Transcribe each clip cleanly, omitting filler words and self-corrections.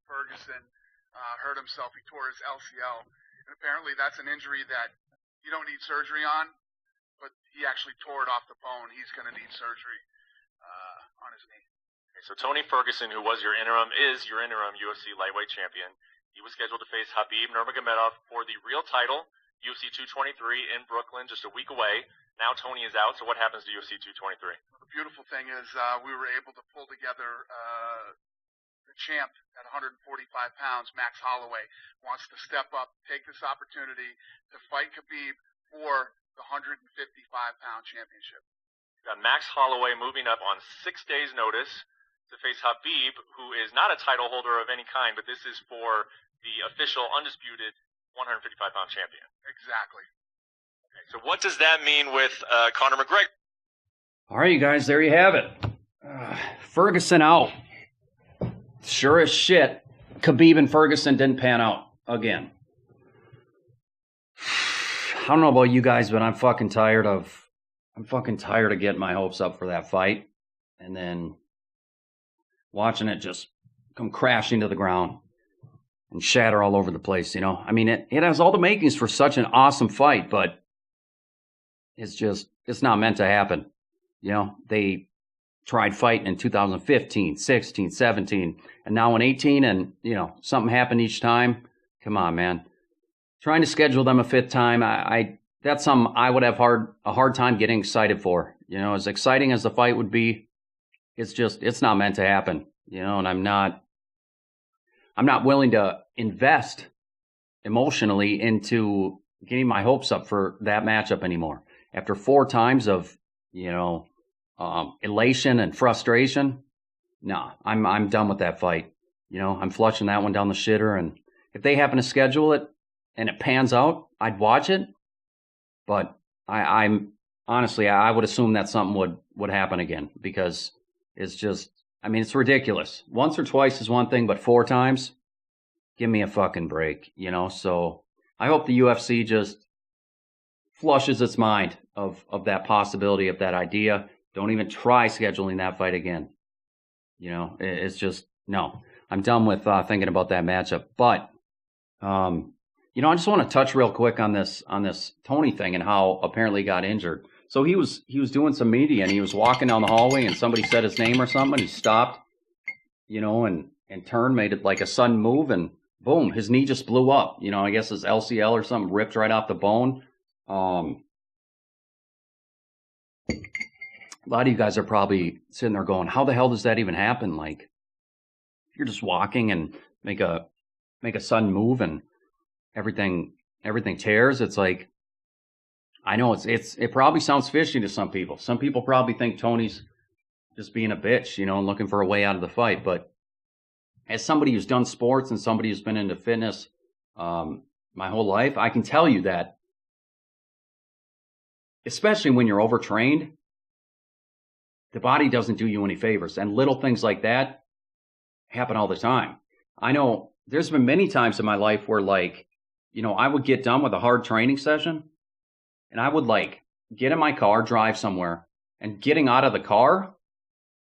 Ferguson hurt himself. He tore his LCL, and apparently that's an injury that you don't need surgery on, but he actually tore it off the bone. He's going to need surgery on his knee. Okay, so Tony Ferguson, who was your interim UFC lightweight champion, he was scheduled to face Khabib Nurmagomedov for the real title, UFC 223 in Brooklyn, just a week away. Now Tony is out, so what happens to UFC 223? Well, the beautiful thing is we were able to pull together the champ at 145 pounds, Max Holloway, wants to step up, take this opportunity to fight Khabib for the 155-pound championship. You've got Max Holloway moving up on 6 days' notice to face Khabib, who is not a title holder of any kind, but this is for the official undisputed 155-pound champion. Exactly. Okay, so what does that mean with Conor McGregor? All right, you guys, there you have it. Ferguson out. Sure as shit, Khabib and Ferguson didn't pan out again. I don't know about you guys, but I'm fucking tired of getting my hopes up for that fight and then watching it just come crashing to the ground and shatter all over the place, you know? I mean, it has all the makings for such an awesome fight, but it's not meant to happen. You know, they tried fighting in 2015, 16, 17, and now in 18, and, you know, something happened each time. Come on, man. Trying to schedule them a fifth time, that's something I would have a hard time getting excited for. You know, as exciting as the fight would be, it's not meant to happen. You know, and I'm not willing to invest emotionally into getting my hopes up for that matchup anymore. After 4 times of, you know, elation and frustration, nah, I'm done with that fight. You know, I'm flushing that one down the shitter, and if they happen to schedule it and it pans out, I'd watch it. But I'm honestly, I would assume that something would happen again, because it's just, I mean, it's ridiculous. Once or twice is one thing, but 4 times, give me a fucking break, you know? So I hope the UFC just flushes its mind of that possibility, of that idea. Don't even try scheduling that fight again. You know, it's just, no. I'm done with thinking about that matchup. But, you know, I just want to touch real quick on this Tony thing and how apparently he got injured. So he was doing some media, and he was walking down the hallway, and somebody said his name or something, and he stopped, you know, and turned, made it like a sudden move, and boom, his knee just blew up. You know, I guess his LCL or something ripped right off the bone. A lot of you guys are probably sitting there going, how the hell does that even happen? Like, if you're just walking and make a sudden move and everything tears, it's like, I know it probably sounds fishy to some people. Some people probably think Tony's just being a bitch, you know, and looking for a way out of the fight. But as somebody who's done sports and somebody who's been into fitness my whole life, I can tell you that, especially when you're overtrained, the body doesn't do you any favors. And little things like that happen all the time. I know there's been many times in my life where, like, you know, I would get done with a hard training session, and I would, like, get in my car, drive somewhere, and getting out of the car,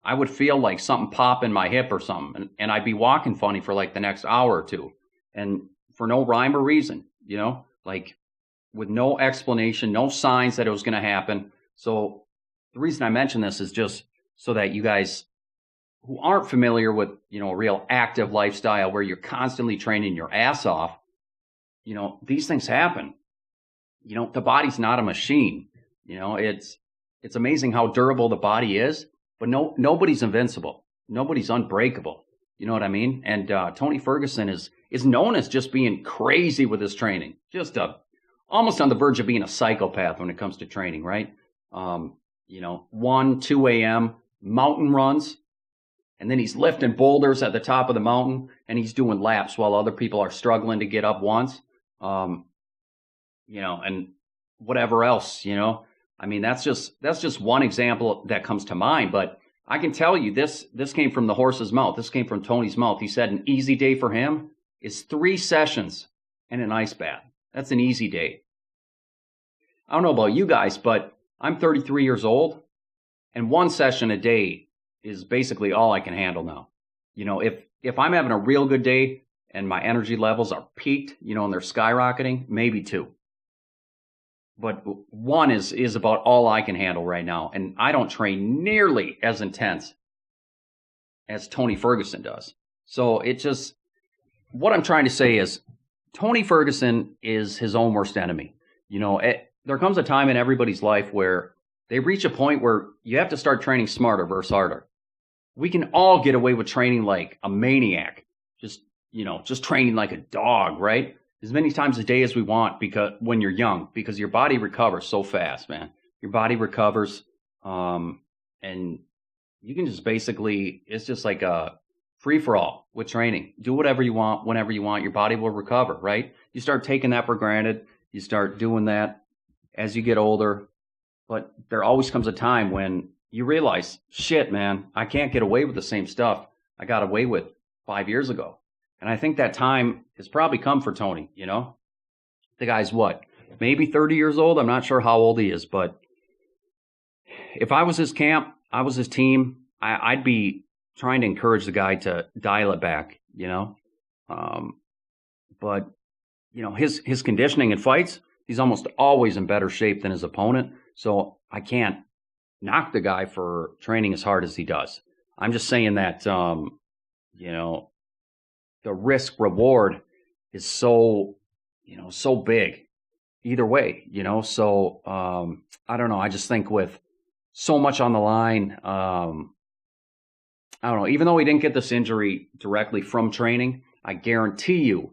I would feel like something pop in my hip or something, and I'd be walking funny for, like, the next hour or two, and for no rhyme or reason, you know, like, with no explanation, no signs that it was going to happen. So the reason I mention this is just so that you guys who aren't familiar with, you know, a real active lifestyle where you're constantly training your ass off, you know, these things happen. You know, the body's not a machine. You know, it's amazing how durable the body is, but nobody's invincible. Nobody's unbreakable. You know what I mean? And Tony Ferguson is known as just being crazy with his training. Just almost on the verge of being a psychopath when it comes to training, right? You know, 1, 2 a.m. mountain runs, and then he's lifting boulders at the top of the mountain, and he's doing laps while other people are struggling to get up once. You know, and whatever else, you know. I mean, that's just one example that comes to mind, but I can tell you this came from the horse's mouth. This came from Tony's mouth. He said an easy day for him is 3 sessions and an ice bath. That's an easy day. I don't know about you guys, but I'm 33 years old, and 1 session a day is basically all I can handle now. You know, if if I'm having a real good day and my energy levels are peaked, and they're skyrocketing, maybe 2. But 1 is about all I can handle right now. And I don't train nearly as intense as Tony Ferguson does. So what I'm trying to say is Tony Ferguson is his own worst enemy. There comes a time in everybody's life where they reach a point where you have to start training smarter versus harder. We can all get away with training like a maniac, just training like a dog, right? As many times a day as we want, because when you're young, because your body recovers so fast, man. Your body recovers, and you can just basically, it's just like a free-for-all with training. Do whatever you want, whenever you want. Your body will recover, right? You start taking that for granted. You start doing that as you get older. But there always comes a time when you realize, shit, man, I can't get away with the same stuff I got away with 5 years ago. And I think that time has probably come for Tony, The guy's what? Maybe 30 years old? I'm not sure how old he is, but if I was his camp, I was his team, I'd be trying to encourage the guy to dial it back, But, his conditioning in fights, he's almost always in better shape than his opponent. So I can't knock the guy for training as hard as he does. I'm just saying that, the risk reward is so big either way, So I don't know. I just think with so much on the line, I don't know. Even though he didn't get this injury directly from training, I guarantee you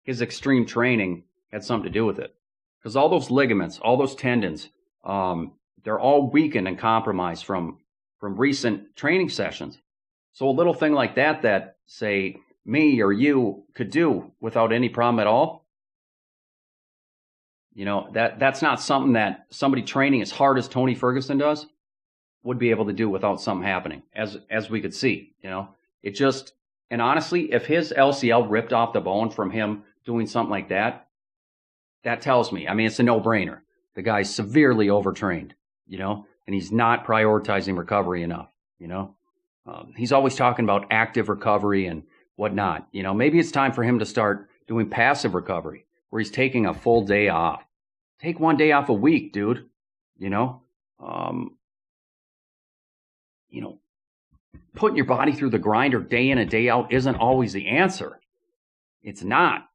his extreme training had something to do with it. Because all those ligaments, all those tendons, they're all weakened and compromised from recent training sessions. So a little thing like that, say, me or you could do without any problem at all, that's not something that somebody training as hard as Tony Ferguson does would be able to do without something happening, as we could see, It just, and honestly, if his LCL ripped off the bone from him doing something like that, that tells me, it's a no-brainer. The guy's severely overtrained, and he's not prioritizing recovery enough, He's always talking about active recovery and whatnot. Maybe it's time for him to start doing passive recovery, where he's taking a full day off. Take 1 day off a week, dude. Putting your body through the grinder day in and day out isn't always the answer. It's not,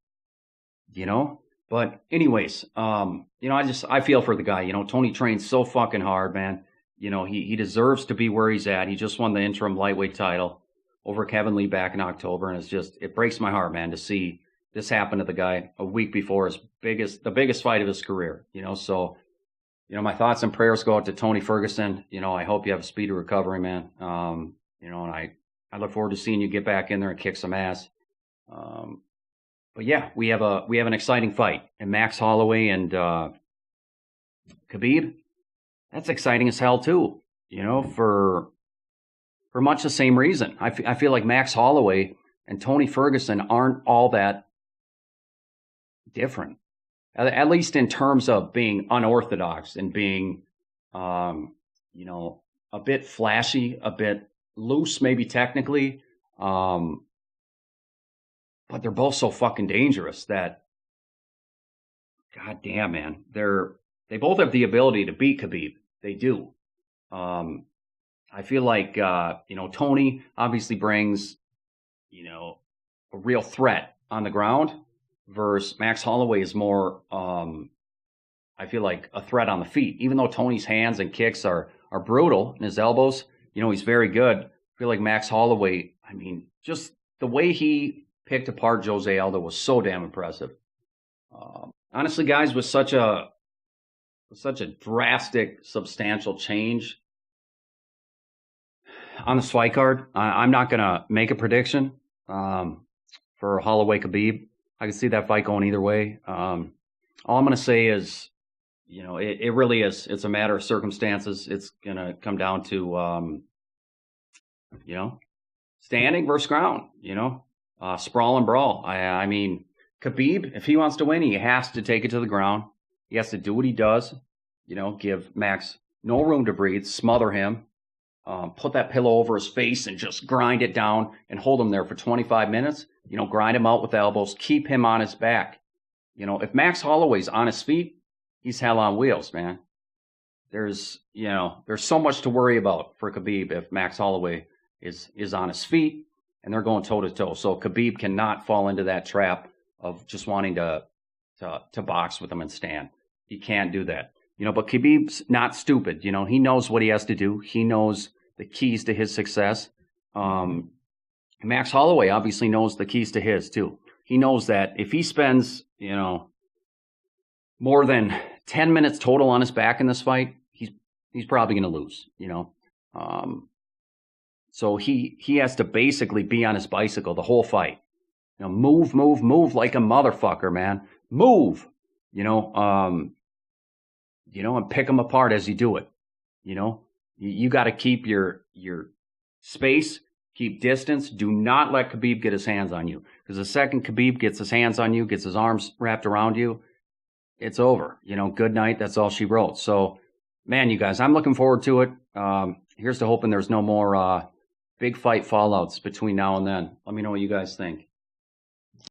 But anyways, I feel for the guy. Tony trains so fucking hard, man. He deserves to be where he's at. He just won the interim lightweight title over Kevin Lee back in October, and it breaks my heart, man, to see this happen to the guy a week before the biggest fight of his career. So my thoughts and prayers go out to Tony Ferguson. I hope you have a speedy recovery, man. And I look forward to seeing you get back in there and kick some ass. But yeah, we have an exciting fight, and Max Holloway and Khabib. That's exciting as hell too. For much the same reason. I feel like Max Holloway and Tony Ferguson aren't all that different, at least in terms of being unorthodox and being, a bit flashy, a bit loose, maybe technically. But they're both so fucking dangerous that, god damn, man, they both have the ability to beat Khabib. They do. I feel like, Tony obviously brings, a real threat on the ground, versus Max Holloway is more, I feel like, a threat on the feet. Even though Tony's hands and kicks are brutal, and his elbows, he's very good. I feel like Max Holloway, just the way he picked apart Jose Aldo was so damn impressive. Honestly, guys, with such a drastic, substantial change on the fight card, I'm not going to make a prediction for Holloway Khabib. I can see that fight going either way. All I'm going to say is, it really is. It's a matter of circumstances. It's going to come down to, standing versus ground, sprawl and brawl. I mean, Khabib, if he wants to win, he has to take it to the ground. He has to do what he does, give Max no room to breathe, smother him, put that pillow over his face and just grind it down and hold him there for 25 minutes. Grind him out with elbows, keep him on his back. If Max Holloway's on his feet, he's hell on wheels, man. There's so much to worry about for Khabib if Max Holloway is on his feet and they're going toe to toe. So Khabib cannot fall into that trap of just wanting to box with him and stand. He can't do that. But Khabib's not stupid. He knows what he has to do. He knows the keys to his success. Max Holloway obviously knows the keys to his too. He knows that if he spends, more than 10 minutes total on his back in this fight, he's probably going to lose, So he has to basically be on his bicycle the whole fight. Move like a motherfucker, man. Move, and pick them apart as you do it. You got to keep your space, keep distance. Do not let Khabib get his hands on you. Because the second Khabib gets his hands on you, gets his arms wrapped around you, it's over. Good night. That's all she wrote. So, man, you guys, I'm looking forward to it. Here's to hoping there's no more big fight fallouts between now and then. Let me know what you guys think.